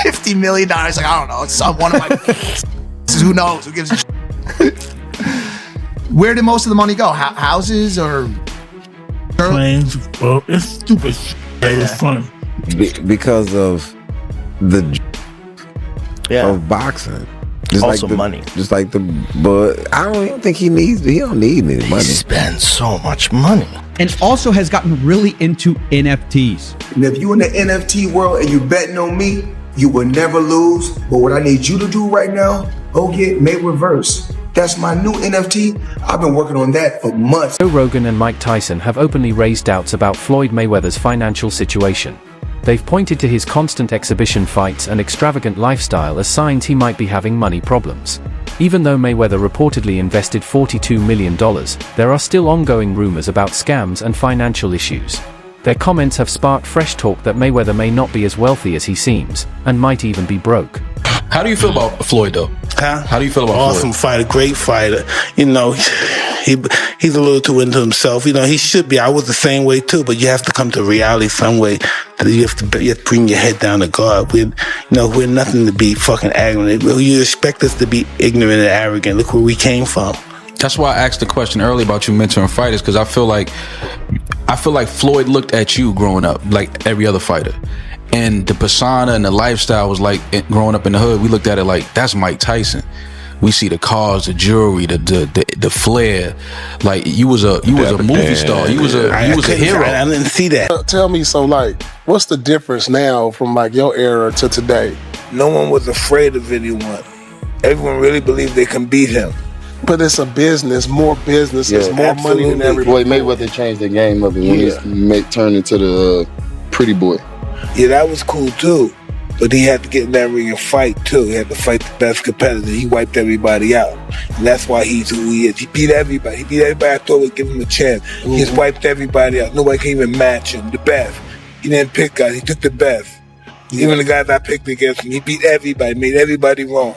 $50 million. Like, I don't know. It's one of my... Who knows? Who gives a shit? Where did most of the money go? Houses or... Planes? Well, it's stupid shit. It was fun. Because of the of boxing. Just also like money. Just like but I don't even think he don't need any money. He spends so much money. And also has gotten really into NFTs. And if you in the NFT world and you betting on me, you will never lose. But what I need you to do right now, go get Mayreverse. That's my new NFT. I've been working on that for months. Joe Rogan and Mike Tyson have openly raised doubts about Floyd Mayweather's financial situation. They've pointed to his constant exhibition fights and extravagant lifestyle as signs he might be having money problems. Even though Mayweather reportedly invested $42 million, there are still ongoing rumors about scams and financial issues. Their comments have sparked fresh talk that Mayweather may not be as wealthy as he seems, and might even be broke. How do you feel about Floyd, though? Huh? How do you feel about Awesome Floyd? fighter, great fighter. You know, he's a little too into himself. You know, he should be. I was the same way too, but you have to come to reality some way. You have to bring your head down to God. We're nothing to be fucking arrogant. You expect us to be ignorant and arrogant. Look where we came from. That's why I asked the question earlier about you mentoring fighters, because I feel like Floyd looked at you growing up like every other fighter. And the persona and the lifestyle was like, growing up in the hood, we looked at it like, that's Mike Tyson. We see the cars, the jewelry, the flair. Like you was a movie star. You was a hero. I didn't see that. Tell me, so like, what's the difference now from like your era to today? No one was afraid of anyone. Everyone really believed they can beat him. But it's a business, more businesses, more money than everybody. Floyd Mayweather changed the game of it when he turned into the pretty boy. Yeah, that was cool too. But he had to get in that ring and fight too. He had to fight the best competitor. He wiped everybody out. And that's why he's who he is. He beat everybody. He beat everybody I thought would give him a chance. He just wiped everybody out. Nobody can even match him. The best. He didn't pick guys. He took the best. Even the guys I picked against him, he beat everybody, made everybody wrong.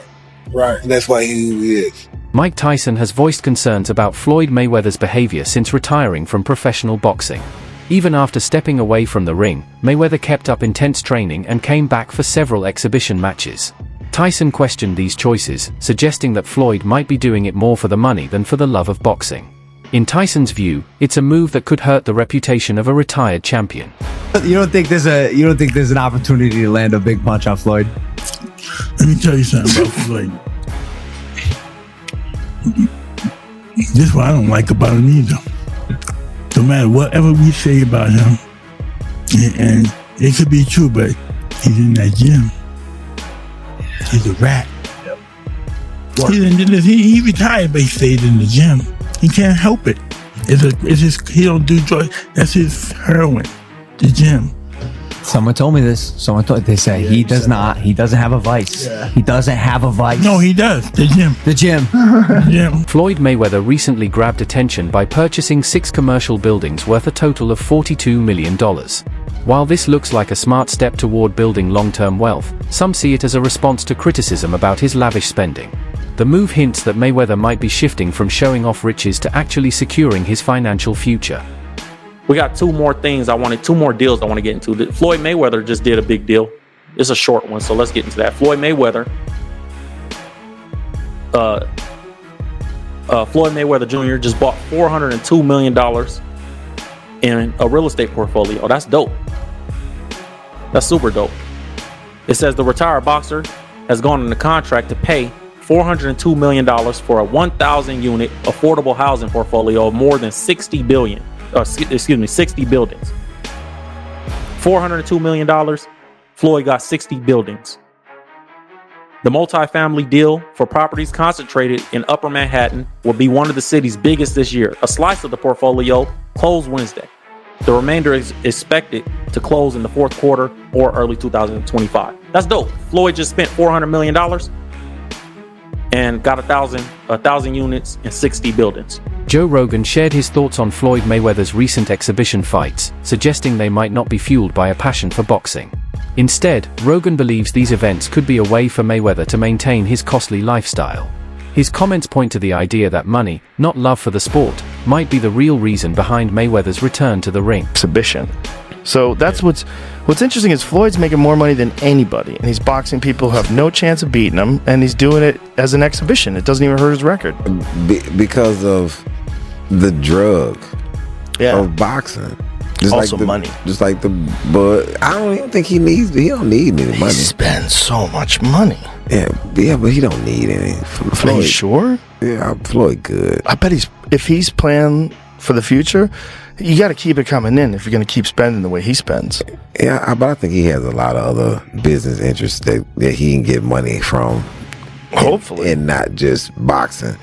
Right. And that's why he's who he is. Mike Tyson has voiced concerns about Floyd Mayweather's behavior since retiring from professional boxing. Even after stepping away from the ring, Mayweather kept up intense training and came back for several exhibition matches. Tyson questioned these choices, suggesting that Floyd might be doing it more for the money than for the love of boxing. In Tyson's view, it's a move that could hurt the reputation of a retired champion. You don't think there's an opportunity to land a big punch on Floyd? Let me tell you something about Floyd. This is what I don't like about him either. No matter whatever we say about him, and it could be true, but he's in that gym. He's a rat. He retired, but he stayed in the gym. He can't help it. He don't do drugs. That's his heroin, the gym. Someone told me this. They say he doesn't have a vice. Yeah. He doesn't have a vice. No, he does. The gym. The gym. Floyd Mayweather recently grabbed attention by purchasing 6 commercial buildings worth a total of $42 million. While this looks like a smart step toward building long-term wealth, some see it as a response to criticism about his lavish spending. The move hints that Mayweather might be shifting from showing off riches to actually securing his financial future. We got two more deals I want to get into. Floyd Mayweather just did a big deal. It's a short one, so let's get into that. Floyd Mayweather Jr. just bought $402 million in a real estate portfolio. That's dope. That's super dope. It says the retired boxer has gone into contract to pay $402 million for a 1,000 unit affordable housing portfolio of more than 60 buildings. $402 million, Floyd got 60 buildings. The multifamily deal for properties concentrated in Upper Manhattan will be one of the city's biggest this year. A slice of the portfolio closed Wednesday. The remainder is expected to close in the fourth quarter or early 2025. That's dope. Floyd just spent $400 million and got 1,000 units and 60 buildings. Joe Rogan shared his thoughts on Floyd Mayweather's recent exhibition fights, suggesting they might not be fueled by a passion for boxing. Instead, Rogan believes these events could be a way for Mayweather to maintain his costly lifestyle. His comments point to the idea that money, not love for the sport, might be the real reason behind Mayweather's return to the ring. Exhibition. So that's what's interesting is Floyd's making more money than anybody, and he's boxing people who have no chance of beating him, and he's doing it as an exhibition. It doesn't even hurt his record. Because of the drug of boxing. Just Also like the money. But I don't even think he don't need any money. He spends so much money. Yeah, but he don't need any. Are you sure? Yeah, Floyd good. I bet if he's planning for the future, you got to keep it coming in if you're going to keep spending the way he spends. Yeah, but I think he has a lot of other business interests that he can get money from. Hopefully. And not just boxing.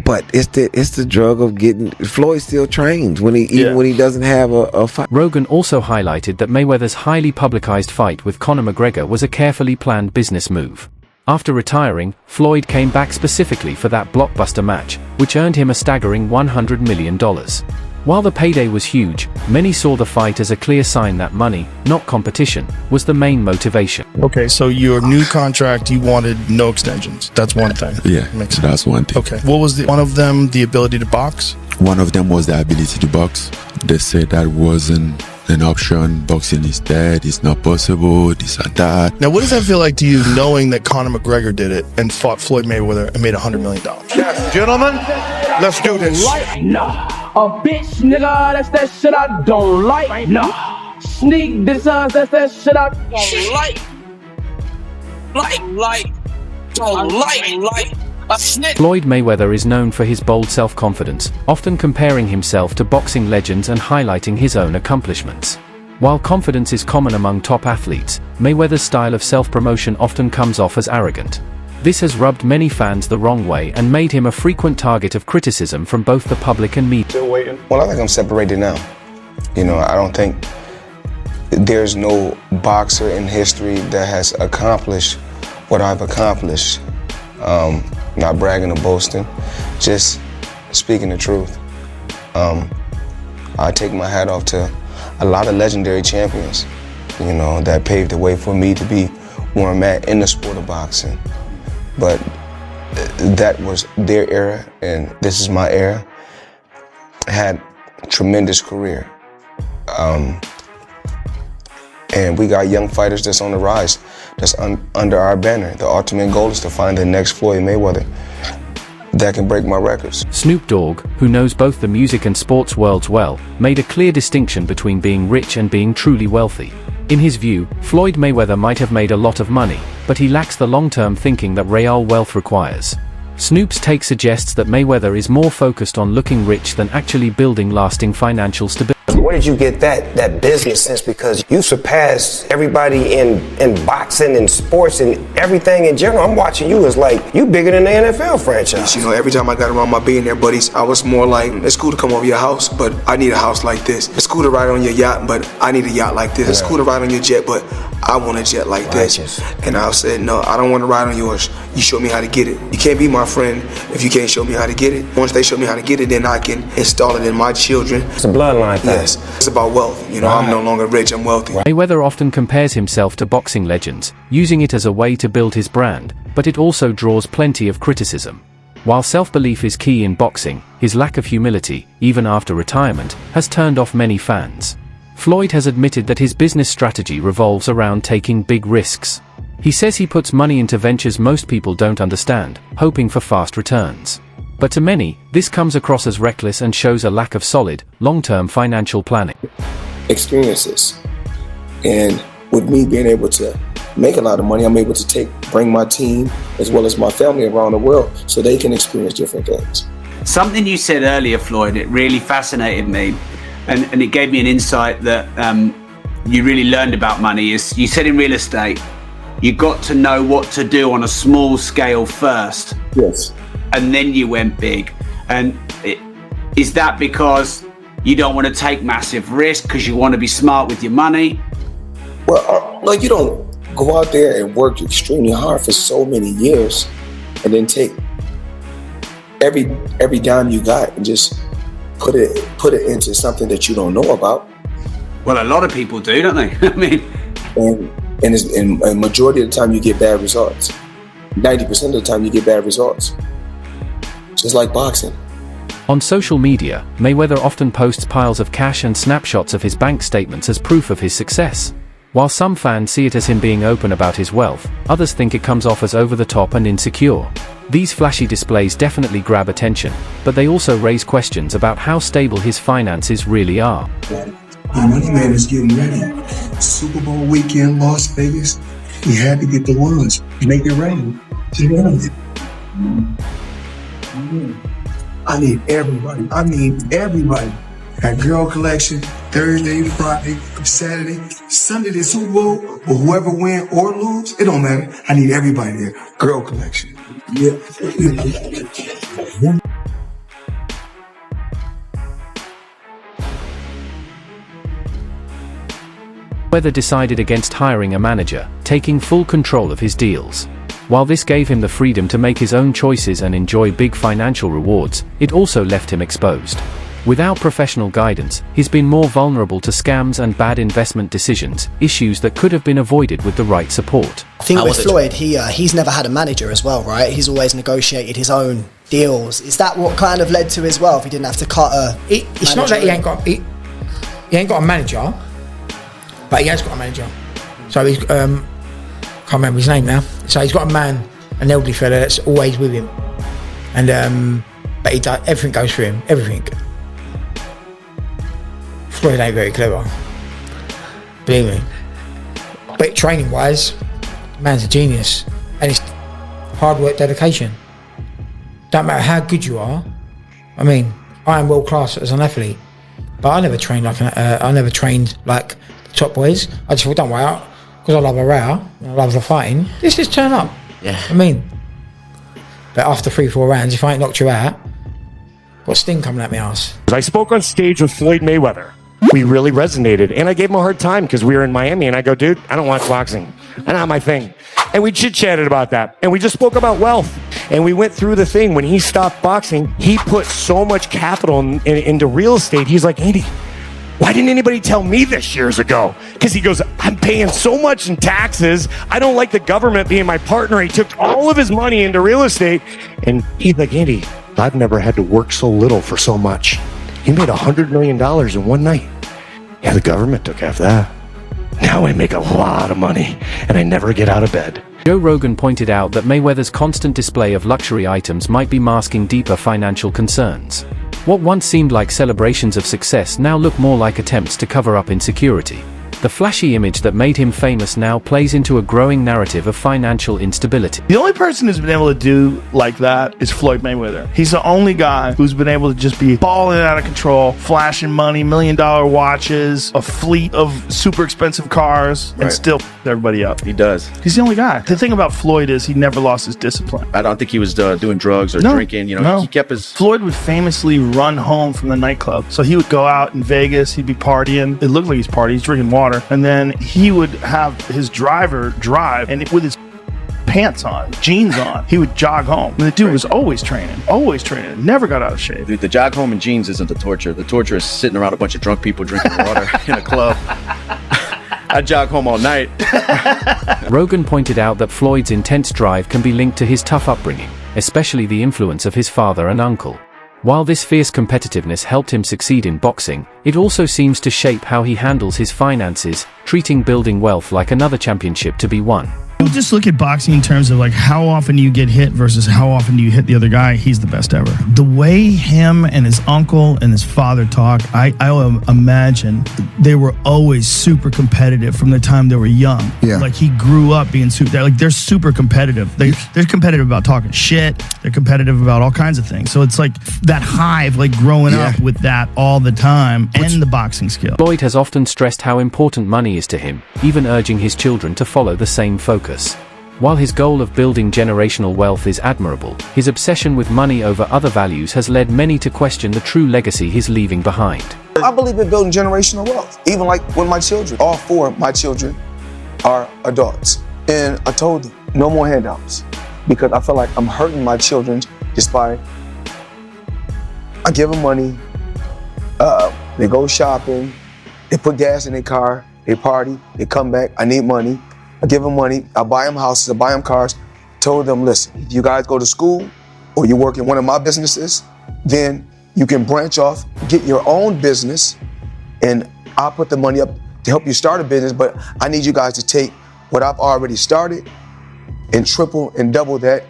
But it's the drug of getting. Floyd still trains when he doesn't have a fight. Rogan also highlighted that Mayweather's highly publicized fight with Conor McGregor was a carefully planned business move. After retiring, Floyd came back specifically for that blockbuster match, which earned him a staggering $100 million. While the payday was huge, many saw the fight as a clear sign that money, not competition, was the main motivation. Okay, so your new contract, you wanted no extensions. That's one thing. Yeah, that's one thing. Okay, what was one of them? The ability to box? One of them was the ability to box. They said that wasn't an option. Boxing is dead. It's not possible. This and that. Now, what does that feel like to you, knowing that Conor McGregor did it and fought Floyd Mayweather and made $100 million? Yes, gentlemen, let's do this. Nah, a bitch, nigga, that's that shit I don't like. Nah, sneak designs, that's that shit I don't like. Floyd Mayweather is known for his bold self-confidence, often comparing himself to boxing legends and highlighting his own accomplishments. While confidence is common among top athletes, Mayweather's style of self-promotion often comes off as arrogant. This has rubbed many fans the wrong way and made him a frequent target of criticism from both the public and media. Still waiting. Well, I think I'm separated now. I don't think there's no boxer in history that has accomplished what I've accomplished. Not bragging or boasting, just speaking the truth. I take my hat off to a lot of legendary champions, that paved the way for me to be where I'm at in the sport of boxing. But that was their era, and this is my era. I had a tremendous career. And we got young fighters that's on the rise, that's under our banner. The ultimate goal is to find the next Floyd Mayweather that can break my records. Snoop Dogg, who knows both the music and sports worlds well, made a clear distinction between being rich and being truly wealthy. In his view, Floyd Mayweather might have made a lot of money, but he lacks the long-term thinking that real wealth requires. Snoop's take suggests that Mayweather is more focused on looking rich than actually building lasting financial stability. Where did you get that business sense? Because you surpassed everybody in boxing and sports and everything in general. I'm watching you as like, you bigger than the NFL franchise. Every time I got around my billionaire buddies, I was more like, it's cool to come over your house, but I need a house like this. It's cool to ride on your yacht, but I need a yacht like this. It's cool to ride on your jet, but I want a jet like this. And I said, no, I don't want to ride on yours. You show me how to get it. You can't be my friend if you can't show me how to get it. Once they show me how to get it, then I can install it in my children. It's a bloodline thing. Yes, it's about wealth. I'm no longer rich, I'm wealthy. Mayweather often compares himself to boxing legends, using it as a way to build his brand, but it also draws plenty of criticism. While self-belief is key in boxing, his lack of humility, even after retirement, has turned off many fans. Floyd has admitted that his business strategy revolves around taking big risks. He says he puts money into ventures most people don't understand, hoping for fast returns. But to many, this comes across as reckless and shows a lack of solid, long-term financial planning. Experiences. And with me being able to make a lot of money, I'm able to bring my team as well as my family around the world so they can experience different things. Something you said earlier, Floyd, it really fascinated me. And it gave me an insight that you really learned about money. Is you said in real estate, you got to know what to do on a small scale first. Yes. And then you went big. And is that because you don't want to take massive risk because you want to be smart with your money? Well, no, you don't go out there and work extremely hard for so many years and then take every dime you got and just put it into something that you don't know about. Well, a lot of people do, don't they? I mean, and a majority of the time you get bad results. 90% of the time you get bad results. Just like boxing. On social media, Mayweather often posts piles of cash and snapshots of his bank statements as proof of his success. While some fans see it as him being open about his wealth, others think it comes off as over the top and insecure. These flashy displays definitely grab attention, but they also raise questions about how stable his finances really are. Money Man is getting ready. Super Bowl weekend, Las Vegas. We had to get the ones, make it rain. I need everybody. Got girl collection, Thursday, Friday, Saturday, Sunday, the Super Bowl, or whoever win or lose, it don't matter. I need everybody there. Girl collection. Yeah. Mayweather decided against hiring a manager, taking full control of his deals. While this gave him the freedom to make his own choices and enjoy big financial rewards, it also left him exposed. Without professional guidance, he's been more vulnerable to scams and bad investment decisions, issues that could have been avoided with the right support. I think with Floyd, he's never had a manager as well, right? He's always negotiated his own deals. Is that what kind of led to his wealth? He didn't have to cut a It's not that he ain't got a manager, but he has got a manager. So he's can't remember his name now. So he's got a man, an elderly fella that's always with him, and but he does, everything goes through him, everything. Floyd ain't very clever, believe me. But training wise, man's a genius, and it's hard work, dedication. Don't matter how good you are. I mean, I am world class as an athlete, but I never trained like the top boys. I just thought, don't worry out, because I love a row, I love the fighting. Let's just turn up. Yeah. I mean, but after 3-4 rounds, if I ain't knocked you out, got sting coming at my ass. I spoke on stage with Floyd Mayweather. We really resonated, and I gave him a hard time because we were in Miami, and I go, dude, I don't watch boxing. That's not my thing. And we chit-chatted about that, and we just spoke about wealth, and we went through the thing. When he stopped boxing, he put so much capital into real estate. He's like, Andy, why didn't anybody tell me this years ago? Because he goes, I'm paying so much in taxes. I don't like the government being my partner. He took all of his money into real estate, and he's like, Andy, I've never had to work so little for so much. He made $100 million in one night. Yeah, the government took half that. Now I make a lot of money, and I never get out of bed. Joe Rogan pointed out that Mayweather's constant display of luxury items might be masking deeper financial concerns. What once seemed like celebrations of success now look more like attempts to cover up insecurity. The flashy image that made him famous now plays into a growing narrative of financial instability. The only person who's been able to do like that is Floyd Mayweather. He's the only guy who's been able to just be balling out of control, flashing money, $1 million watches, a fleet of super expensive cars, and still everybody up. He does. He's the only guy. The thing about Floyd is he never lost his discipline. I don't think he was doing drugs or drinking. He kept his... Floyd would famously run home from the nightclub. So he would go out in Vegas, he'd be partying. It looked like he's partying, he's drinking water. And then he would have his driver drive, and with his pants on, jeans on, he would jog home. And the dude was always training, never got out of shape. Dude, the jog home in jeans isn't the torture. The torture is sitting around a bunch of drunk people drinking water in a club. I jog home all night. Rogan pointed out that Floyd's intense drive can be linked to his tough upbringing, especially the influence of his father and uncle. While this fierce competitiveness helped him succeed in boxing, it also seems to shape how he handles his finances, treating building wealth like another championship to be won. You just look at boxing in terms of like how often do you get hit versus how often do you hit the other guy. He's the best ever. The way him and his uncle and his father talk, I imagine they were always super competitive from the time they were young. Yeah. Like he grew up being super, like they're super competitive. They're competitive about talking shit. They're competitive about all kinds of things. So it's like that hive, like growing up with that all the time and the boxing skill. Floyd has often stressed how important money is to him, even urging his children to follow the same focus. While his goal of building generational wealth is admirable, his obsession with money over other values has led many to question the true legacy he's leaving behind. I believe in building generational wealth. Even like with my children, all 4 of my children are adults. And I told them, no more handouts. Because I feel like I'm hurting my children just by, I give them money, they go shopping, they put gas in their car, they party, they come back, I need money. I give them money, I buy them houses, I buy them cars. Told them, listen, if you guys go to school or you work in one of my businesses, then You can branch off, get your own business, and I'll put the money up to help you start a business, but I need you guys to take what I've already started and triple and double that,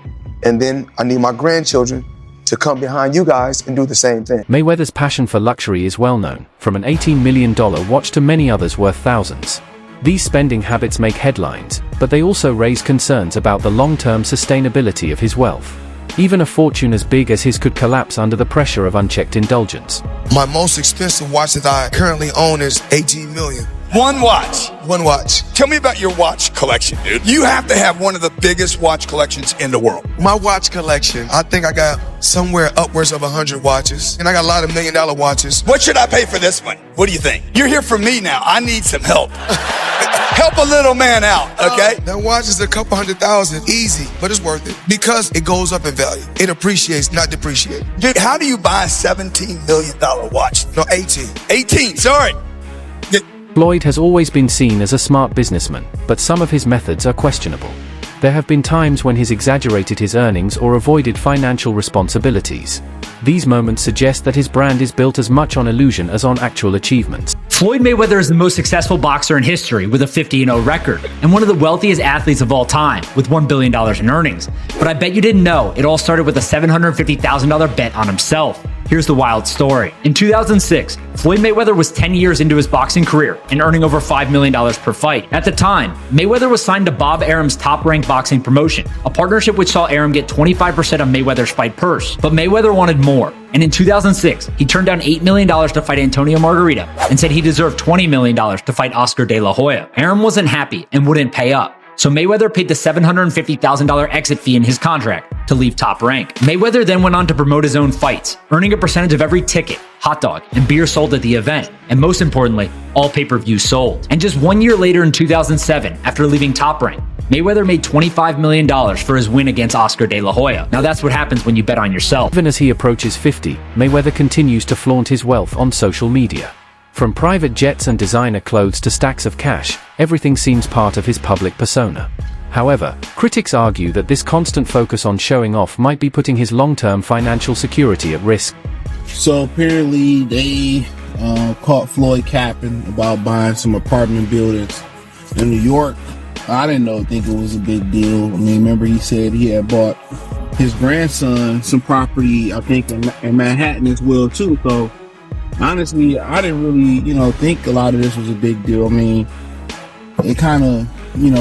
and then I need my grandchildren to come behind you guys and do the same thing. Mayweather's passion for luxury is well known, from an $18 million watch to many others worth thousands. These spending habits make headlines, but they also raise concerns about the long-term sustainability of his wealth. Even a fortune as big as his could collapse under the pressure of unchecked indulgence. My most expensive watch that I currently own is $18 million. One watch. One watch. Tell me about your watch collection, dude. You have to have one of the biggest watch collections in the world. My watch collection, I think I got somewhere upwards of 100 watches, and I got a lot of $1 million watches. What should I pay for this one? What do you think? You're here for me now. I need some help. Help a little man out, okay? That watch is a couple $100,000, easy, but it's worth it because it goes up in value. It appreciates, not depreciates. Dude, how do you buy a $17 million watch? No, 18. 18, sorry. Floyd has always been seen as a smart businessman, but some of his methods are questionable. There have been times when he's exaggerated his earnings or avoided financial responsibilities. These moments suggest that his brand is built as much on illusion as on actual achievements. Floyd Mayweather is the most successful boxer in history with a 50-0 record, and one of the wealthiest athletes of all time with $1 billion in earnings. But I bet you didn't know it all started with a $750,000 bet on himself. Here's the wild story. In 2006, Floyd Mayweather was 10 years into his boxing career and earning over $5 million per fight. At the time, Mayweather was signed to Bob Arum's Top-Rank Boxing promotion, a partnership which saw Arum get 25% of Mayweather's fight purse. But Mayweather wanted more, and in 2006, he turned down $8 million to fight Antonio Margarita and said he deserved $20 million to fight Oscar De La Hoya. Arum wasn't happy and wouldn't pay up. So Mayweather paid the $750,000 exit fee in his contract to leave Top Rank. Mayweather then went on to promote his own fights, earning a percentage of every ticket, hot dog, and beer sold at the event, and most importantly, all pay-per-views sold. And just 1 year later in 2007, after leaving Top Rank, Mayweather made $25 million for his win against Oscar De La Hoya. Now that's what happens when you bet on yourself. Even as he approaches 50, Mayweather continues to flaunt his wealth on social media. From private jets and designer clothes to stacks of cash, everything seems part of his public persona. However, critics argue that this constant focus on showing off might be putting his long-term financial security at risk. So apparently they caught Floyd capping about buying some apartment buildings in New York. I didn't think it was a big deal. I mean, remember he said he had bought his grandson some property, I think in Manhattan as well too. So honestly, I didn't really, think a lot of this was a big deal. I mean, it kind of,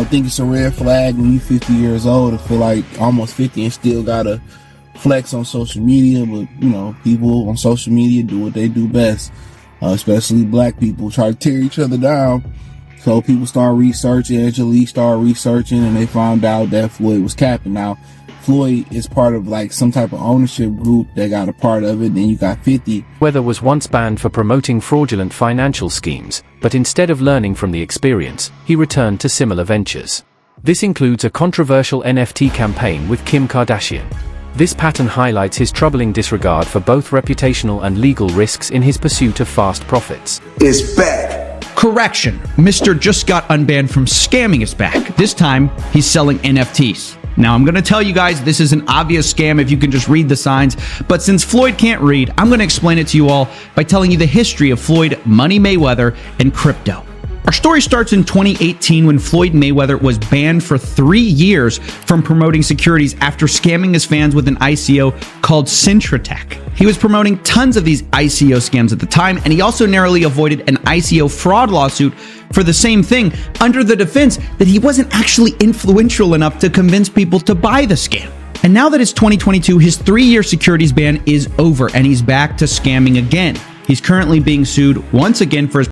think it's a red flag when you're 50 years old to feel like almost 50 and still gotta flex on social media. But, people on social media do what they do best, especially black people, try to tear each other down. So people start researching, Angelique started researching, and they found out that Floyd was capping. Now, Floyd is part of some type of ownership group that got a part of it. Then you got 50. Mayweather was once banned for promoting fraudulent financial schemes, but instead of learning from the experience, he returned to similar ventures. This includes a controversial NFT campaign with Kim Kardashian. This pattern highlights his troubling disregard for both reputational and legal risks in his pursuit of fast profits. It's back. Correction, Mr. just got unbanned from scamming is back. This time, he's selling NFTs. Now, I'm going to tell you guys this is an obvious scam if you can just read the signs, but since Floyd can't read, I'm going to explain it to you all by telling you the history of Floyd Money Mayweather and crypto. Our story starts in 2018 when Floyd Mayweather was banned for 3 years from promoting securities after scamming his fans with an ICO called Cintratec. He was promoting tons of these ICO scams at the time, and he also narrowly avoided an ICO fraud lawsuit for the same thing under the defense that he wasn't actually influential enough to convince people to buy the scam. And now that it's 2022, his 3-year securities ban is over, and he's back to scamming again. He's currently being sued once again for his